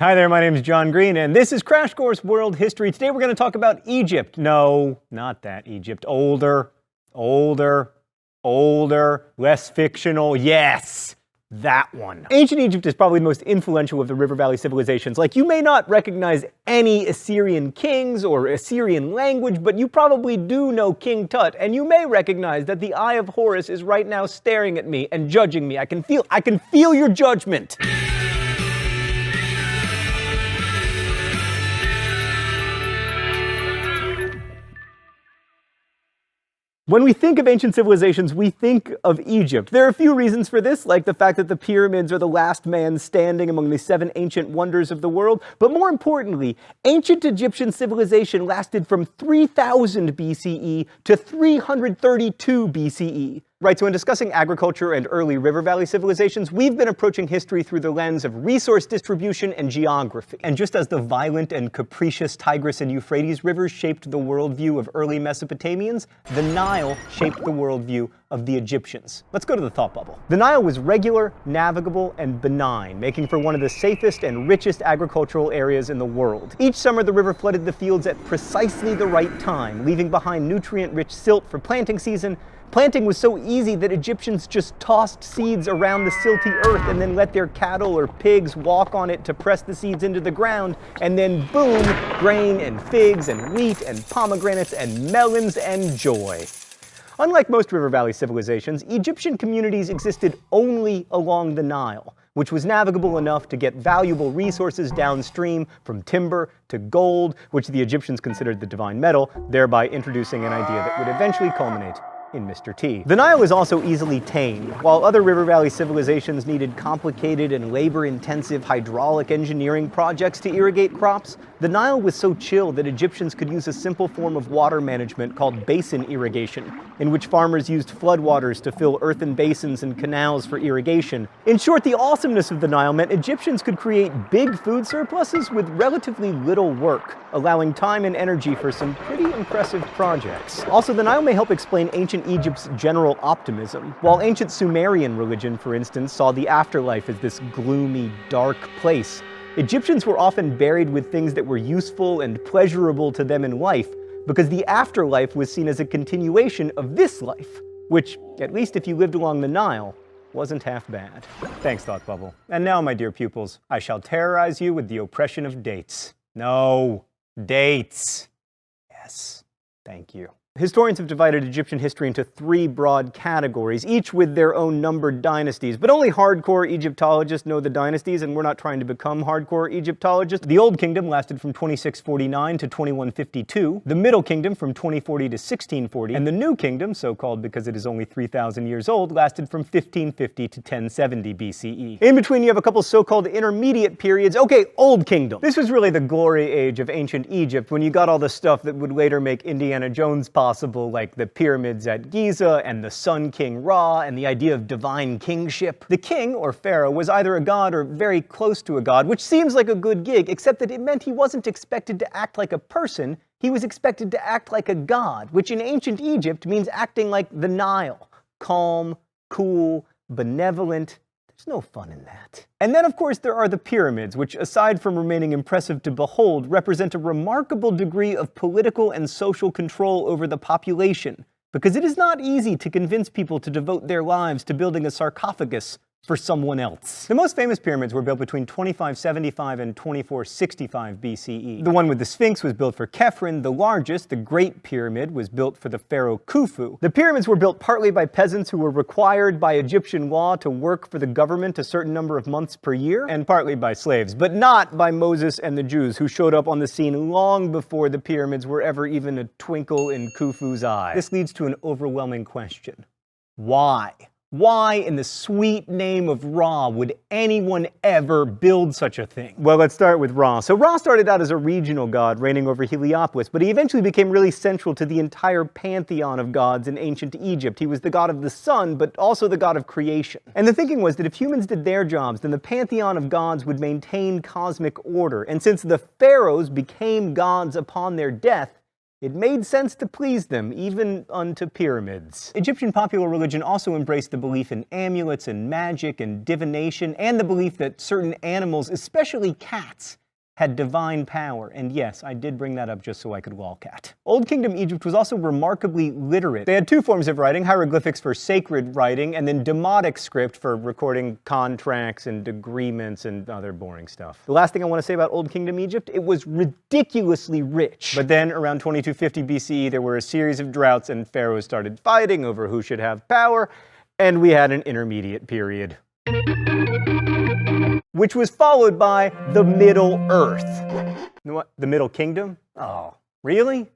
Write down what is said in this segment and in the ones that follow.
Hi there, my name is John Green, and this is Crash Course World History. Today we're going to talk about Egypt. No, not that Egypt. Older, less fictional. Yes, that one. Ancient Egypt is probably the most influential of the River Valley civilizations. Like, you may not recognize any Assyrian kings or Assyrian language, but you probably do know King Tut, and you may recognize that the Eye of Horus is right now staring at me and judging me. I can feel your judgment. When we think of ancient civilizations, we think of Egypt. There are a few reasons for this, like the fact that the pyramids are the last man standing among the 7 ancient wonders of the world. But more importantly, ancient Egyptian civilization lasted from 3000 BCE to 332 BCE. Right, so in discussing agriculture and early river valley civilizations, we've been approaching history through the lens of resource distribution and geography. And just as the violent and capricious Tigris and Euphrates rivers shaped the worldview of early Mesopotamians, the Nile shaped the worldview of the Egyptians. Let's go to the thought bubble. The Nile was regular, navigable, and benign, making for one of the safest and richest agricultural areas in the world. Each summer, the river flooded the fields at precisely the right time, leaving behind nutrient-rich silt for planting season. Planting was so easy that Egyptians just tossed seeds around the silty earth and then let their cattle or pigs walk on it to press the seeds into the ground, and then boom, grain and figs and wheat and pomegranates and melons and joy. Unlike most river valley civilizations, Egyptian communities existed only along the Nile, which was navigable enough to get valuable resources downstream, from timber to gold, which the Egyptians considered the divine metal, thereby introducing an idea that would eventually culminate in Mr. T. The Nile is also easily tamed. While other river valley civilizations needed complicated and labor-intensive hydraulic engineering projects to irrigate crops, the Nile was so chill that Egyptians could use a simple form of water management called basin irrigation, in which farmers used floodwaters to fill earthen basins and canals for irrigation. In short, the awesomeness of the Nile meant Egyptians could create big food surpluses with relatively little work, allowing time and energy for some pretty impressive projects. Also, the Nile may help explain ancient Egypt's general optimism. While ancient Sumerian religion, for instance, saw the afterlife as this gloomy, dark place, Egyptians were often buried with things that were useful and pleasurable to them in life, because the afterlife was seen as a continuation of this life, which, at least if you lived along the Nile, wasn't half bad. Thanks, Thought Bubble. And now, my dear pupils, I shall terrorize you with the oppression of dates. No, dates. Yes, thank you. Historians have divided Egyptian history into 3 broad categories, each with their own numbered dynasties. But only hardcore Egyptologists know the dynasties, and we're not trying to become hardcore Egyptologists. The Old Kingdom lasted from 2649 to 2152, the Middle Kingdom from 2040 to 1640, and the New Kingdom, so-called because it is only 3,000 years old, lasted from 1550 to 1070 BCE. In between, you have a couple so-called intermediate periods. Okay, Old Kingdom. This was really the glory age of ancient Egypt, when you got all the stuff that would later make Indiana Jones possible, like the pyramids at Giza and the Sun King Ra and the idea of divine kingship. The king, or pharaoh, was either a god or very close to a god, which seems like a good gig, except that it meant he wasn't expected to act like a person, he was expected to act like a god, which in ancient Egypt means acting like the Nile. Calm, cool, benevolent. There's no fun in that. And then, of course, there are the pyramids, which, aside from remaining impressive to behold, represent a remarkable degree of political and social control over the population, because it is not easy to convince people to devote their lives to building a sarcophagus for someone else. The most famous pyramids were built between 2575 and 2465 BCE. The one with the Sphinx was built for Khephren. The largest, the Great Pyramid, was built for the pharaoh Khufu. The pyramids were built partly by peasants who were required by Egyptian law to work for the government a certain number of months per year, and partly by slaves, but not by Moses and the Jews, who showed up on the scene long before the pyramids were ever even a twinkle in Khufu's eye. This leads to an overwhelming question. Why? Why, in the sweet name of Ra, would anyone ever build such a thing? Well, let's start with Ra. So Ra started out as a regional god reigning over Heliopolis, but he eventually became really central to the entire pantheon of gods in ancient Egypt. He was the god of the sun, but also the god of creation. And the thinking was that if humans did their jobs, then the pantheon of gods would maintain cosmic order. And since the pharaohs became gods upon their death, It made sense to please them, even unto pyramids. Egyptian popular religion also embraced the belief in amulets and magic and divination, and the belief that certain animals, especially cats, had divine power. And yes, I did bring that up just so I could lolcat. Old Kingdom Egypt was also remarkably literate. They had two forms of writing, hieroglyphics for sacred writing, and then demotic script for recording contracts and agreements and other boring stuff. The last thing I want to say about Old Kingdom Egypt, it was ridiculously rich. But then, around 2250 BCE, there were a series of droughts and pharaohs started fighting over who should have power, and we had an intermediate period, which was followed by the Middle Earth. What? The Middle Kingdom? Oh, really?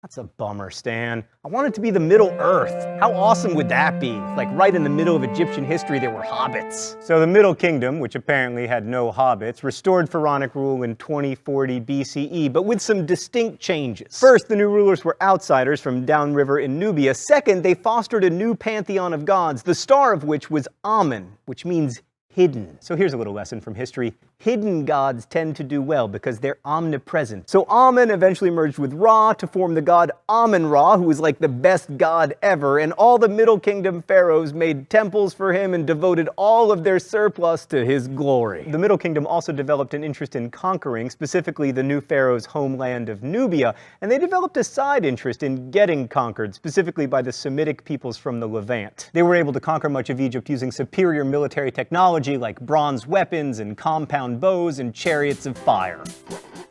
That's a bummer, Stan. I want it to be the Middle Earth. How awesome would that be? Like right in the middle of Egyptian history, there were hobbits. So the Middle Kingdom, which apparently had no hobbits, restored pharaonic rule in 2040 BCE, but with some distinct changes. First, the new rulers were outsiders from downriver in Nubia. Second, they fostered a new pantheon of gods, the star of which was Amun, which means hidden. So here's a little lesson from history. Hidden gods tend to do well because they're omnipresent. So Amun eventually merged with Ra to form the god Amun-Ra, who was like the best god ever, and all the Middle Kingdom pharaohs made temples for him and devoted all of their surplus to his glory. The Middle Kingdom also developed an interest in conquering, specifically the new pharaoh's homeland of Nubia, and they developed a side interest in getting conquered, specifically by the Semitic peoples from the Levant. They were able to conquer much of Egypt using superior military technology like bronze weapons and compound bows and chariots of fire.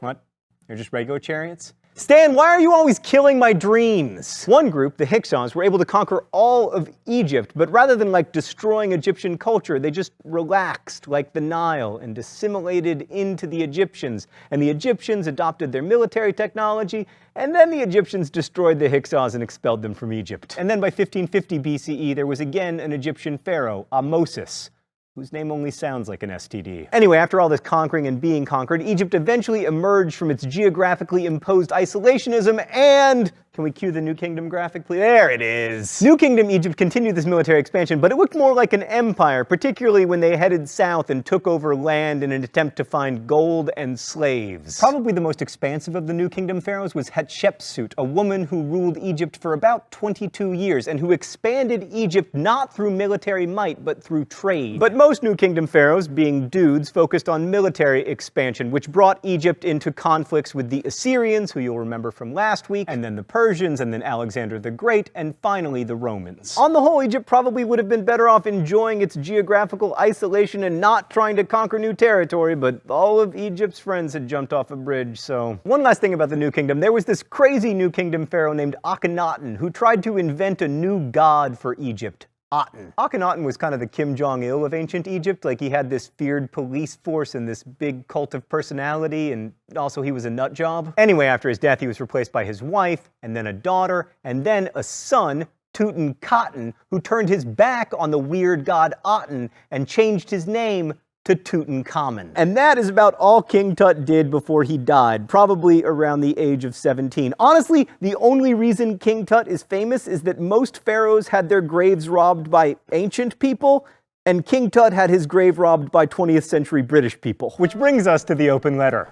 What? They're just regular chariots? Stan, why are you always killing my dreams? One group, the Hyksos, were able to conquer all of Egypt, but rather than like destroying Egyptian culture, they just relaxed like the Nile and assimilated into the Egyptians. And the Egyptians adopted their military technology, and then the Egyptians destroyed the Hyksos and expelled them from Egypt. And then by 1550 BCE, there was again an Egyptian pharaoh, Ahmosis, whose name only sounds like an STD. Anyway, after all this conquering and being conquered, Egypt eventually emerged from its geographically imposed isolationism and... Can we cue the New Kingdom graphic, please? There it is! New Kingdom Egypt continued this military expansion, but it looked more like an empire, particularly when they headed south and took over land in an attempt to find gold and slaves. Probably the most expansive of the New Kingdom pharaohs was Hatshepsut, a woman who ruled Egypt for about 22 years and who expanded Egypt not through military might, but through trade. But most New Kingdom pharaohs, being dudes, focused on military expansion, which brought Egypt into conflicts with the Assyrians, who you'll remember from last week, and then the Persians, and then Alexander the Great, and finally the Romans. On the whole, Egypt probably would have been better off enjoying its geographical isolation and not trying to conquer new territory, but all of Egypt's friends had jumped off a bridge, so... One last thing about the New Kingdom. There was this crazy New Kingdom pharaoh named Akhenaten who tried to invent a new god for Egypt. Akhenaten was kind of the Kim Jong-il of ancient Egypt. Like, he had this feared police force and this big cult of personality, and also he was a nut job. Anyway, after his death, he was replaced by his wife, and then a daughter, and then a son, Tutankhaten, who turned his back on the weird god Aten and changed his name to Tutankhamun. And that is about all King Tut did before he died, probably around the age of 17. Honestly, the only reason King Tut is famous is that most pharaohs had their graves robbed by ancient people, and King Tut had his grave robbed by 20th century British people. Which brings us to the open letter.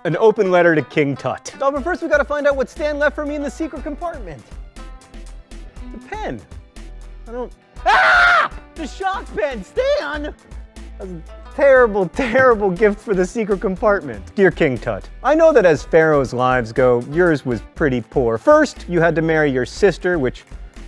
An open letter to King Tut. Oh, but first we gotta find out what Stan left for me in the secret compartment. The pen. I don't... Ah! The shock pen! Stan! That's a terrible, terrible gift for the secret compartment. Dear King Tut, I know that as pharaohs' lives go, yours was pretty poor. First, you had to marry your sister, which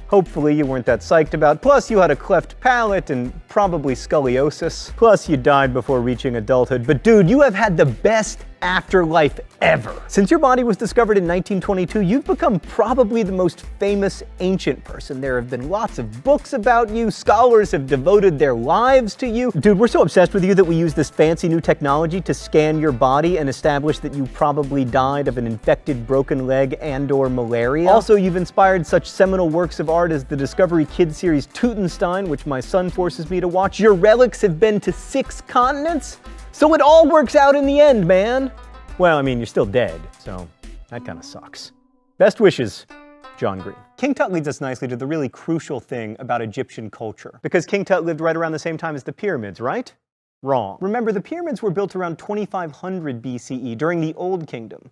hopefully you weren't that psyched about. Plus, you had a cleft palate and probably scoliosis. Plus, you died before reaching adulthood. But dude, you have had the best afterlife ever. Since your body was discovered in 1922, you've become probably the most famous ancient person. There have been lots of books about you. Scholars have devoted their lives to you. Dude, we're so obsessed with you that we use this fancy new technology to scan your body and establish that you probably died of an infected broken leg and/or malaria. Also, you've inspired such seminal works of art as the Discovery Kids series Tutenstein, which my son forces me to watch. Your relics have been to 6 continents. So it all works out in the end, man. Well, I mean, you're still dead, so that kind of sucks. Best wishes, John Green. King Tut leads us nicely to the really crucial thing about Egyptian culture. Because King Tut lived right around the same time as the pyramids, right? Wrong. Remember, the pyramids were built around 2500 BCE during the Old Kingdom.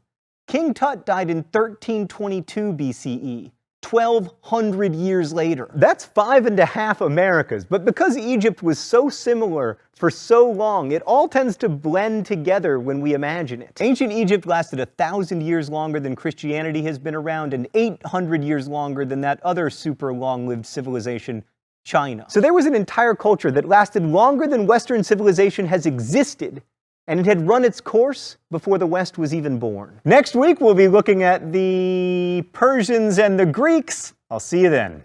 King Tut died in 1322 BCE, 1200 years later. That's 5.5 Americas, but because Egypt was so similar for so long, it all tends to blend together when we imagine it. Ancient Egypt lasted 1,000 years longer than Christianity has been around, and 800 years longer than that other super long-lived civilization, China. So there was an entire culture that lasted longer than Western civilization has existed, and it had run its course before the West was even born. Next week, we'll be looking at the Persians and the Greeks. I'll see you then.